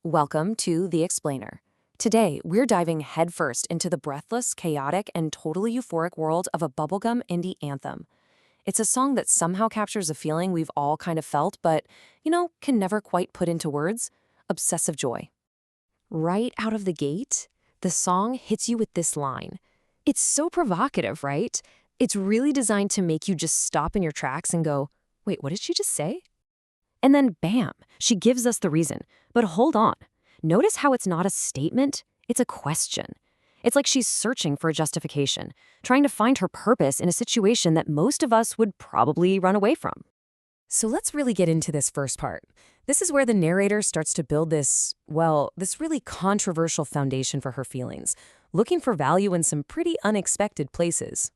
Welcome to The Explainer. Today, we're diving headfirst into the breathless, chaotic, and totally euphoric world of a bubblegum indie anthem. It's a song that somehow captures a feeling we've all kind of felt, but, can never quite put into words: obsessive joy. Right out of the gate, the song hits you with this line. It's so provocative, right? It's really designed to make you just stop in your tracks and go, wait, what did she just say? And then bam, she gives us the reason. But hold on. Notice how it's not a statement, it's a question. It's like she's searching for a justification, trying to find her purpose in a situation that most of us would probably run away from. So let's really get into this first part. This is where the narrator starts to build this really controversial foundation for her feelings, looking for value in some pretty unexpected places.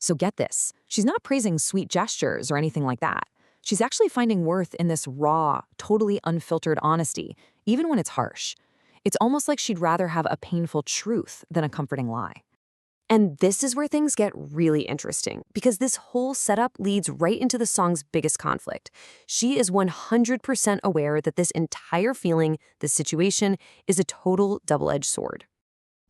So get this, she's not praising sweet gestures or anything like that. She's actually finding worth in this raw, totally unfiltered honesty, even when it's harsh. It's almost like she'd rather have a painful truth than a comforting lie. And this is where things get really interesting, because this whole setup leads right into the song's biggest conflict. She is 100% aware that this entire feeling, this situation, is a total double-edged sword.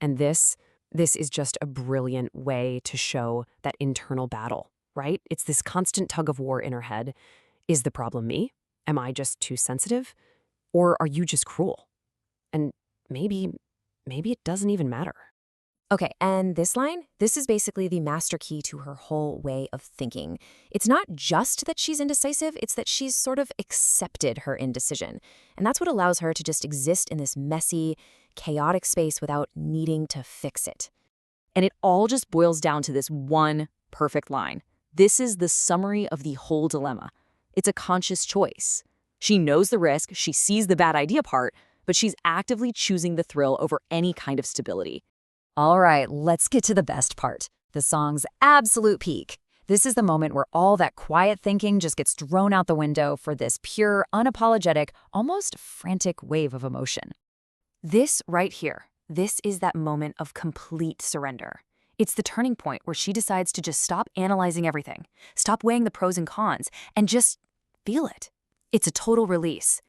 And this is just a brilliant way to show that internal battle, right? It's this constant tug of war in her head. Is the problem me? Am I just too sensitive? Or are you just cruel? And maybe it doesn't even matter. Okay, and this line, this is basically the master key to her whole way of thinking. It's not just that she's indecisive, it's that she's sort of accepted her indecision. And that's what allows her to just exist in this messy, chaotic space without needing to fix it. And it all just boils down to this one perfect line. This is the summary of the whole dilemma. It's a conscious choice. She knows the risk, she sees the bad idea part, but she's actively choosing the thrill over any kind of stability. All right, let's get to the best part, the song's absolute peak. This is the moment where all that quiet thinking just gets thrown out the window for this pure, unapologetic, almost frantic wave of emotion. This right here, this is that moment of complete surrender. It's the turning point where she decides to just stop analyzing everything, stop weighing the pros and cons, and just feel it. It's a total release.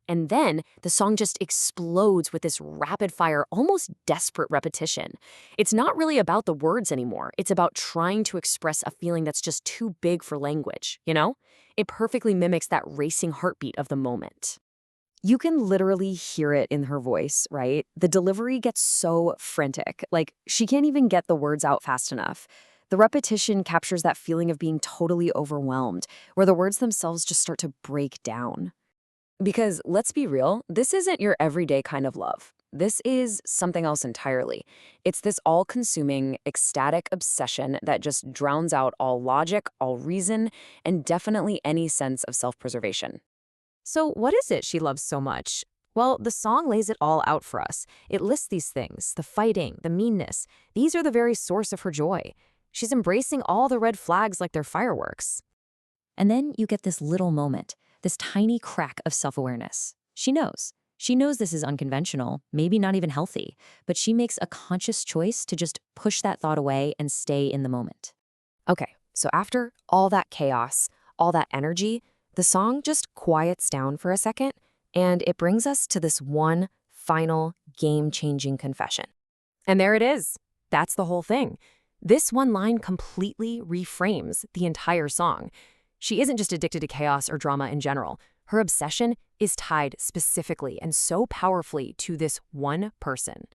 And then the song just explodes with this rapid-fire, almost desperate repetition. It's not really about the words anymore. It's about trying to express a feeling that's just too big for language, It perfectly mimics that racing heartbeat of the moment. You can literally hear it in her voice, right? The delivery gets so frantic, like she can't even get the words out fast enough. The repetition captures that feeling of being totally overwhelmed, where the words themselves just start to break down. Because let's be real, this isn't your everyday kind of love. This is something else entirely. It's this all-consuming, ecstatic obsession that just drowns out all logic, all reason, and definitely any sense of self-preservation. So what is it she loves so much? Well, the song lays it all out for us. It lists these things, the fighting, the meanness. These are the very source of her joy. She's embracing all the red flags like they're fireworks. And then you get this little moment, this tiny crack of self-awareness. She knows. She knows this is unconventional, maybe not even healthy, but she makes a conscious choice to just push that thought away and stay in the moment. Okay, so after all that chaos, all that energy, the song just quiets down for a second, and it brings us to this one final game-changing confession. And there it is. That's the whole thing. This one line completely reframes the entire song. She isn't just addicted to chaos or drama in general. Her obsession is tied specifically and so powerfully to this one person.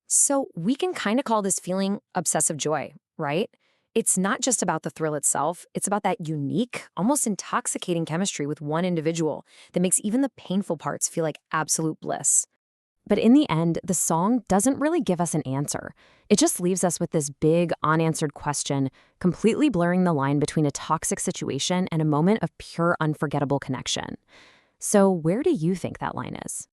So we can kind of call this feeling obsessive joy, right? It's not just about the thrill itself, it's about that unique, almost intoxicating chemistry with one individual that makes even the painful parts feel like absolute bliss. But in the end, the song doesn't really give us an answer. It just leaves us with this big, unanswered question, completely blurring the line between a toxic situation and a moment of pure, unforgettable connection. So where do you think that line is?